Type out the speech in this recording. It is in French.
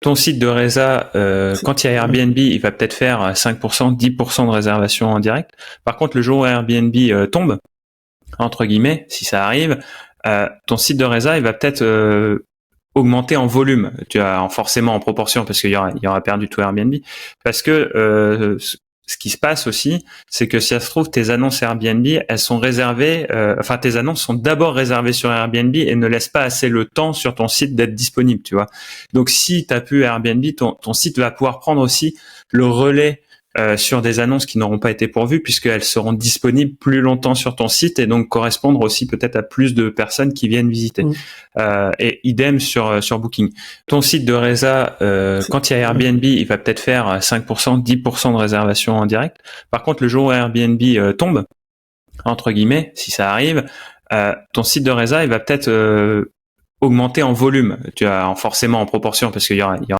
Ton site de résa, quand il y a Airbnb, il va peut-être faire 5%, 10% de réservation en direct. Par contre, le jour où Airbnb tombe, entre guillemets, si ça arrive, ton site de résa, il va peut-être augmenter en volume, tu vois, forcément en proportion, parce qu'il y aura perdu tout Airbnb. Parce que ce qui se passe aussi, c'est que si ça se trouve, tes annonces Airbnb, elles sont réservées, tes annonces sont d'abord réservées sur Airbnb et ne laissent pas assez le temps sur ton site d'être disponible, tu vois. Donc si tu as pu Airbnb, ton site va pouvoir prendre aussi le relais sur des annonces qui n'auront pas été pourvues, puisqu'elles seront disponibles plus longtemps sur ton site et donc correspondre aussi peut-être à plus de personnes qui viennent visiter. Et idem sur Booking. Ton site de résa, quand il y a Airbnb, il va peut-être faire 5%, 10% de réservation en direct. Par contre, le jour où Airbnb tombe, entre guillemets, si ça arrive, ton site de résa, il va peut-être augmenter en volume, tu vois, forcément en proportion, parce qu'il y aura